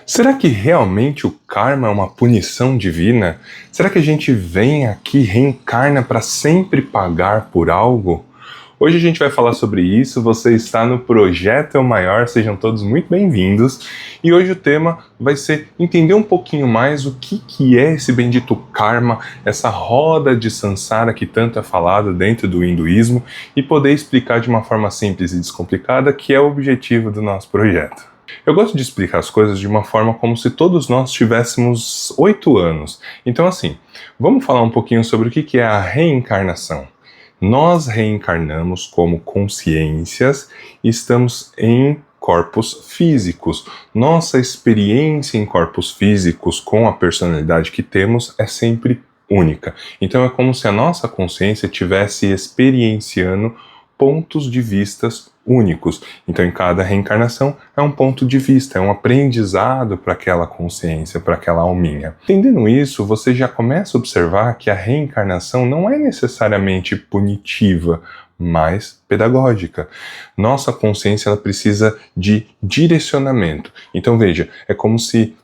Será que realmente o karma é uma punição divina? Será que a gente vem aqui, reencarna para sempre pagar por algo? Hoje a gente vai falar sobre isso, você está no Projeto É o Maior, sejam todos muito bem-vindos. E hoje o tema vai ser entender um pouquinho mais o que é esse bendito karma, essa roda de samsara que tanto é falada dentro do hinduísmo, e poder explicar de uma forma simples e descomplicada que é o objetivo do nosso projeto. Eu gosto de explicar as coisas de uma forma como se todos nós tivéssemos 8 anos. Então assim, vamos falar um pouquinho sobre o que é a reencarnação. Nós reencarnamos como consciências e estamos em corpos físicos. Nossa experiência em corpos físicos com a personalidade que temos é sempre única. Então é como se a nossa consciência estivesse experienciando pontos de vistas únicos. Então, em cada reencarnação é um ponto de vista, é um aprendizado para aquela consciência, para aquela alminha. Entendendo isso, você já começa a observar que a reencarnação não é necessariamente punitiva, mas pedagógica. Nossa consciência ela precisa de direcionamento. Então, veja, é como se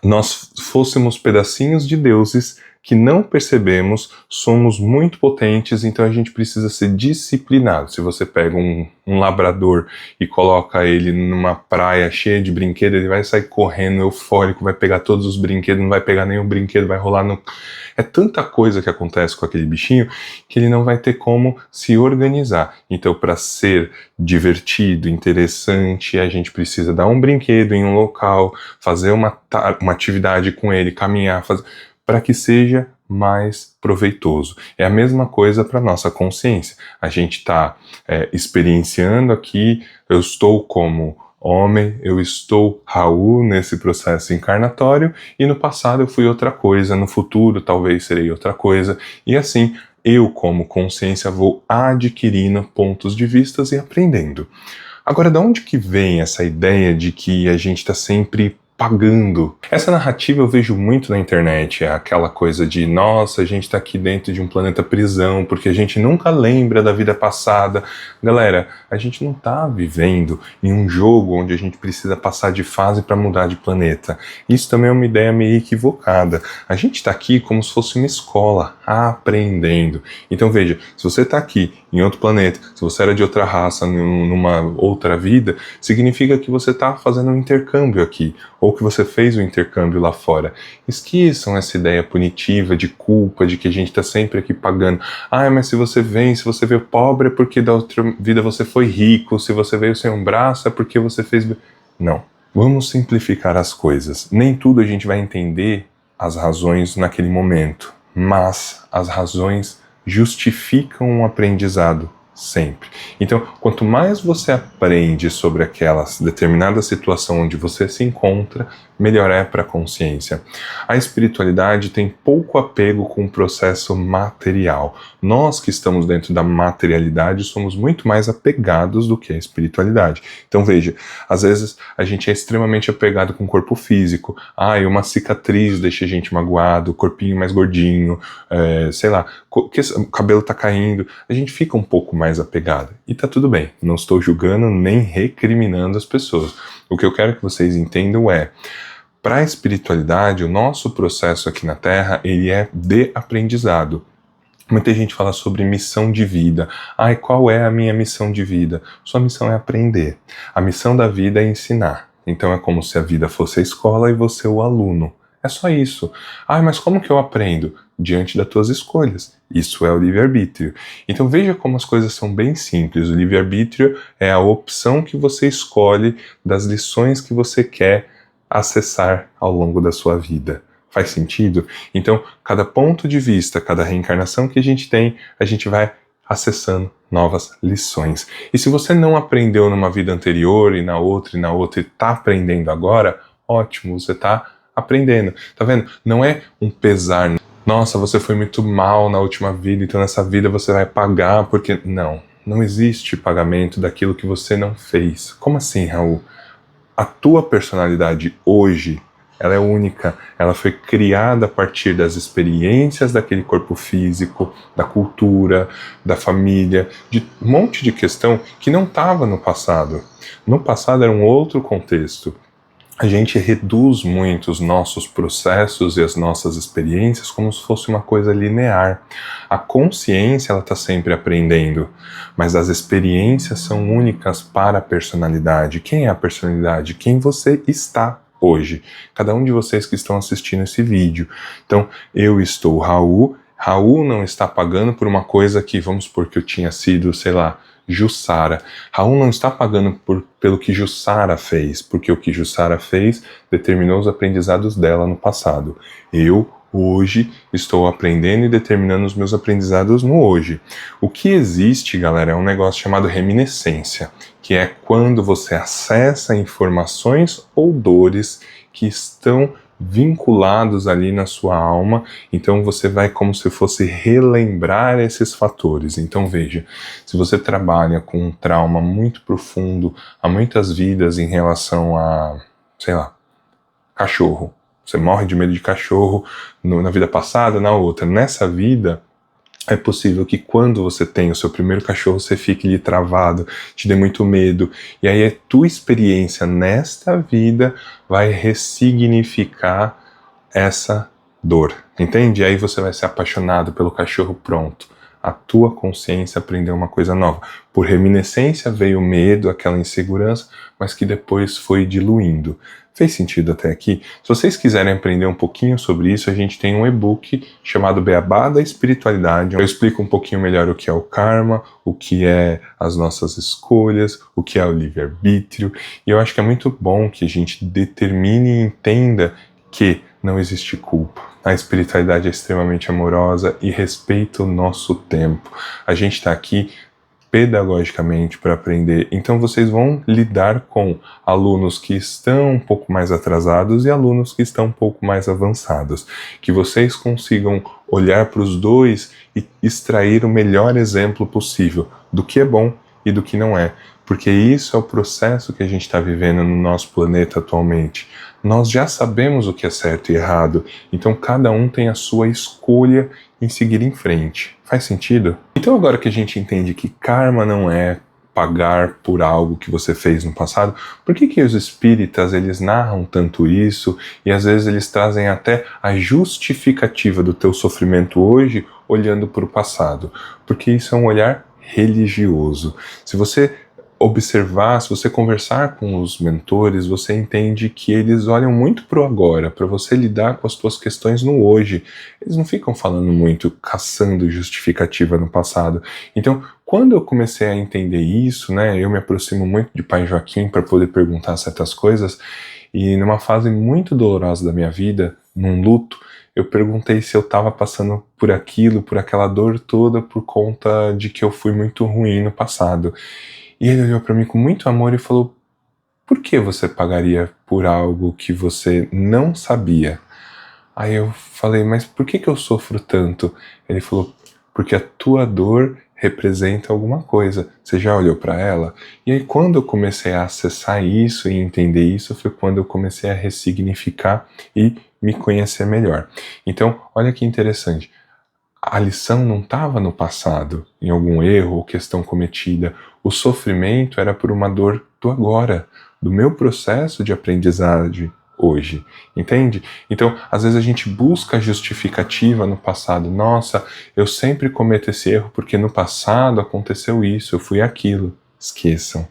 nós fôssemos pedacinhos de deuses que não percebemos, somos muito potentes, então a gente precisa ser disciplinado. Se você pega um labrador e coloca ele numa praia cheia de brinquedos, ele vai sair correndo, eufórico, vai pegar todos os brinquedos, não vai pegar nenhum brinquedo, vai rolar no... É tanta coisa que acontece com aquele bichinho que ele não vai ter como se organizar. Então, para ser divertido, interessante, a gente precisa dar um brinquedo em um local, fazer uma atividade com ele, caminhar, para que seja mais proveitoso. É a mesma coisa para nossa consciência. A gente está experienciando aqui, eu estou como homem, eu estou Raul nesse processo encarnatório, e no passado eu fui outra coisa, no futuro talvez serei outra coisa, e assim eu como consciência vou adquirindo pontos de vistas e aprendendo. Agora, de onde que vem essa ideia de que a gente está sempre pagando? Essa narrativa eu vejo muito na internet, é aquela coisa de nossa, a gente está aqui dentro de um planeta prisão, porque a gente nunca lembra da vida passada. Galera, a gente não está vivendo em um jogo onde a gente precisa passar de fase para mudar de planeta. Isso também é uma ideia meio equivocada. A gente está aqui como se fosse uma escola, aprendendo. Então veja, se você está aqui em outro planeta, se você era de outra raça, numa outra vida, significa que você está fazendo um intercâmbio aqui, ou que você fez o intercâmbio lá fora. Esqueçam essa ideia punitiva, de culpa, de que a gente está sempre aqui pagando. Ah, mas se você veio pobre é porque da outra vida você foi rico, se você veio sem um braço é porque você fez... Não. Vamos simplificar as coisas. Nem tudo a gente vai entender as razões naquele momento, mas as razões justificam um aprendizado sempre. Então, quanto mais você aprende sobre aquela determinada situação onde você se encontra, melhor é para a consciência. A espiritualidade tem pouco apego com o processo material. Nós que estamos dentro da materialidade somos muito mais apegados do que a espiritualidade. Então veja, às vezes a gente é extremamente apegado com o corpo físico. E uma cicatriz deixa a gente magoado, o corpinho mais gordinho, sei lá, o cabelo tá caindo, a gente fica um pouco mais apegado. E tá tudo bem, não estou julgando nem recriminando as pessoas. O que eu quero que vocês entendam é, para a espiritualidade, o nosso processo aqui na Terra, ele é de aprendizado. Muita gente fala sobre missão de vida. Qual é a minha missão de vida? Sua missão é aprender. A missão da vida é ensinar. Então é como se a vida fosse a escola e você o aluno. É só isso. Mas como que eu aprendo? Diante das tuas escolhas. Isso é o livre-arbítrio. Então veja como as coisas são bem simples. O livre-arbítrio é a opção que você escolhe das lições que você quer acessar ao longo da sua vida. Faz sentido? Então, cada ponto de vista, cada reencarnação que a gente tem, a gente vai acessando novas lições. E se você não aprendeu numa vida anterior e na outra e está aprendendo agora, ótimo, você está aprendendo. Tá vendo? Não é um pesar. Nossa, você foi muito mal na última vida, então nessa vida você vai pagar porque... Não existe pagamento daquilo que você não fez. Como assim, Raul? A tua personalidade hoje, ela é única, ela foi criada a partir das experiências daquele corpo físico, da cultura, da família, de um monte de questão que não estava no passado. No passado era um outro contexto. a gente reduz muito os nossos processos e as nossas experiências como se fosse uma coisa linear. A consciência, ela está sempre aprendendo, mas as experiências são únicas para a personalidade. Quem é a personalidade? Quem você está hoje. Cada um de vocês que estão assistindo esse vídeo. Então, eu estou Raul. Raul não está pagando por uma coisa que, vamos supor que eu tinha sido, sei lá, Jussara. Raul não está pagando pelo que Jussara fez, porque o que Jussara fez determinou os aprendizados dela no passado. Eu, hoje, estou aprendendo e determinando os meus aprendizados no hoje. O que existe, galera, é um negócio chamado reminiscência, que é quando você acessa informações ou dores que estão vinculados ali na sua alma, então você vai como se fosse relembrar esses fatores. Então veja, se você trabalha com um trauma muito profundo há muitas vidas em relação a, sei lá, cachorro, você morre de medo de cachorro na vida passada, na outra, nessa vida, é possível que quando você tem o seu primeiro cachorro, você fique ali travado, te dê muito medo. E aí a tua experiência nesta vida vai ressignificar essa dor, entende? E aí você vai ser apaixonado pelo cachorro, pronto. A tua consciência aprendeu uma coisa nova. Por reminiscência veio o medo, aquela insegurança, mas que depois foi diluindo. Fez sentido até aqui? Se vocês quiserem aprender um pouquinho sobre isso, a gente tem um e-book chamado Beabá da Espiritualidade. Eu explico um pouquinho melhor o que é o karma, o que é as nossas escolhas, o que é o livre-arbítrio. E eu acho que é muito bom que a gente determine e entenda que não existe culpa. A espiritualidade é extremamente amorosa e respeita o nosso tempo. A gente está aqui pedagogicamente para aprender. Então vocês vão lidar com alunos que estão um pouco mais atrasados e alunos que estão um pouco mais avançados. Que vocês consigam olhar para os dois e extrair o melhor exemplo possível do que é bom e do que não é. Porque isso é o processo que a gente está vivendo no nosso planeta atualmente. Nós já sabemos o que é certo e errado, então cada um tem a sua escolha em seguir em frente. Faz sentido? Então agora que a gente entende que karma não é pagar por algo que você fez no passado, por que os espíritas eles narram tanto isso e às vezes eles trazem até a justificativa do teu sofrimento hoje olhando para o passado? Porque isso é um olhar religioso. Se você observar, se você conversar com os mentores, você entende que eles olham muito para o agora, para você lidar com as suas questões no hoje. Eles não ficam falando muito, caçando justificativa no passado. Então, quando eu comecei a entender isso, né, eu me aproximo muito de Pai Joaquim para poder perguntar certas coisas, e numa fase muito dolorosa da minha vida, num luto, eu perguntei se eu estava passando por aquilo, por aquela dor toda, por conta de que eu fui muito ruim no passado. E ele olhou para mim com muito amor e falou: por que você pagaria por algo que você não sabia? Aí eu falei: mas por que eu sofro tanto? Ele falou: porque a tua dor representa alguma coisa. Você já olhou para ela? E aí quando eu comecei a acessar isso e entender isso, foi quando eu comecei a ressignificar e me conhecer melhor. Então, olha que interessante. A lição não estava no passado, em algum erro ou questão cometida. O sofrimento era por uma dor do agora, do meu processo de aprendizagem hoje, entende? Então, às vezes a gente busca justificativa no passado. Nossa, eu sempre cometo esse erro porque no passado aconteceu isso, eu fui aquilo. Esqueçam.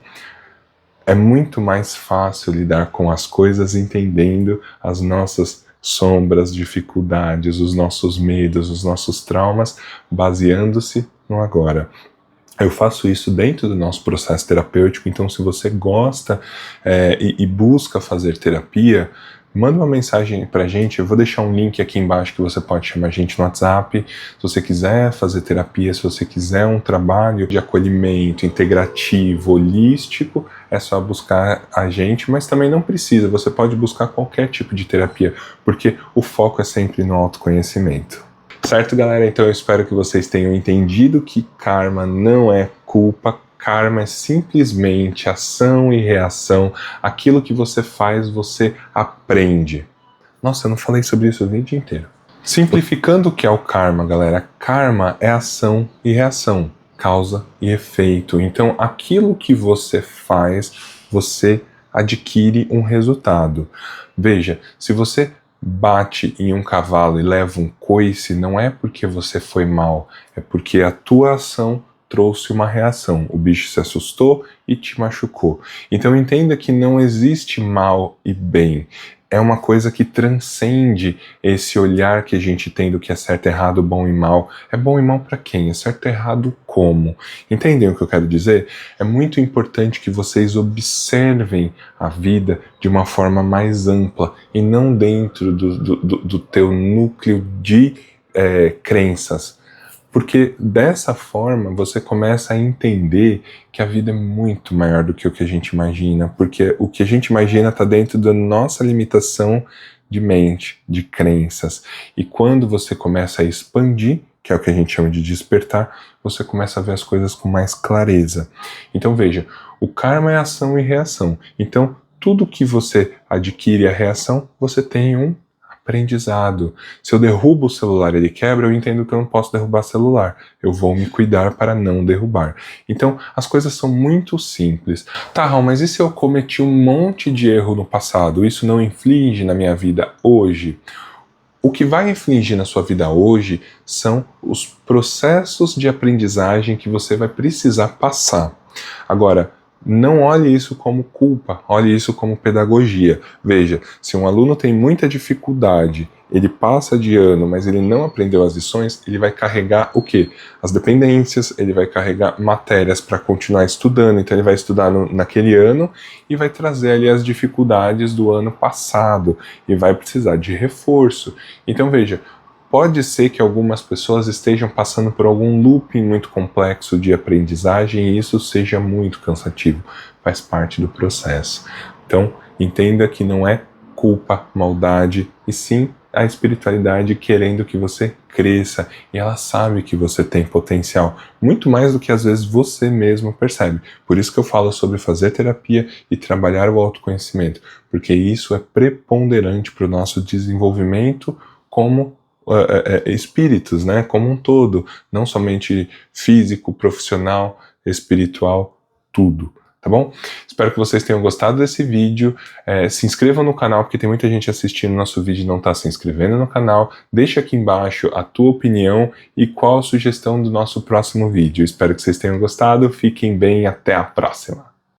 É muito mais fácil lidar com as coisas entendendo as nossas sombras, dificuldades, os nossos medos, os nossos traumas, baseando-se no agora. Eu faço isso dentro do nosso processo terapêutico, então se você gosta e busca fazer terapia, manda uma mensagem pra gente, eu vou deixar um link aqui embaixo que você pode chamar a gente no WhatsApp, se você quiser fazer terapia, se você quiser um trabalho de acolhimento integrativo, holístico, é só buscar a gente, mas também não precisa, você pode buscar qualquer tipo de terapia, porque o foco é sempre no autoconhecimento. Certo, galera? Então eu espero que vocês tenham entendido que karma não é culpa. Karma é simplesmente ação e reação. Aquilo que você faz, você aprende. Nossa, eu não falei sobre isso o vídeo inteiro. Simplificando o que é o karma, galera. Karma é ação e reação, causa e efeito. Então, aquilo que você faz, você adquire um resultado. Veja, se você bate em um cavalo e leva um coice, não é porque você foi mal, é porque a tua ação trouxe uma reação. O bicho se assustou e te machucou. Então entenda que não existe mal e bem. É uma coisa que transcende esse olhar que a gente tem do que é certo, errado, bom e mal. É bom e mal para quem? É certo e errado como? Entendem o que eu quero dizer? É muito importante que vocês observem a vida de uma forma mais ampla e não dentro do teu núcleo de crenças. Porque dessa forma você começa a entender que a vida é muito maior do que o que a gente imagina, porque o que a gente imagina está dentro da nossa limitação de mente, de crenças. E quando você começa a expandir, que é o que a gente chama de despertar, você começa a ver as coisas com mais clareza. Então veja, o karma é ação e reação. Então tudo que você adquire a reação, você tem um aprendizado. Se eu derrubo o celular e ele quebra, eu entendo que eu não posso derrubar o celular. Eu vou me cuidar para não derrubar. Então, as coisas são muito simples. Tá, Raul, mas e se eu cometi um monte de erro no passado? Isso não inflige na minha vida hoje? O que vai infligir na sua vida hoje são os processos de aprendizagem que você vai precisar passar. Agora, não olhe isso como culpa, olhe isso como pedagogia. Veja, se um aluno tem muita dificuldade, ele passa de ano, mas ele não aprendeu as lições, ele vai carregar o quê? As dependências, ele vai carregar matérias para continuar estudando, então ele vai estudar naquele ano e vai trazer ali as dificuldades do ano passado e vai precisar de reforço. Então veja, pode ser que algumas pessoas estejam passando por algum looping muito complexo de aprendizagem e isso seja muito cansativo, faz parte do processo. Então, entenda que não é culpa, maldade, e sim a espiritualidade querendo que você cresça, e ela sabe que você tem potencial, muito mais do que às vezes você mesmo percebe. Por isso que eu falo sobre fazer terapia e trabalhar o autoconhecimento, porque isso é preponderante para o nosso desenvolvimento como espíritos, né, como um todo, não somente físico, profissional, espiritual, tudo, tá bom? Espero que vocês tenham gostado desse vídeo, se inscrevam no canal, porque tem muita gente assistindo nosso vídeo e não está se inscrevendo no canal, deixa aqui embaixo a tua opinião e qual a sugestão do nosso próximo vídeo. Espero que vocês tenham gostado, fiquem bem, até a próxima!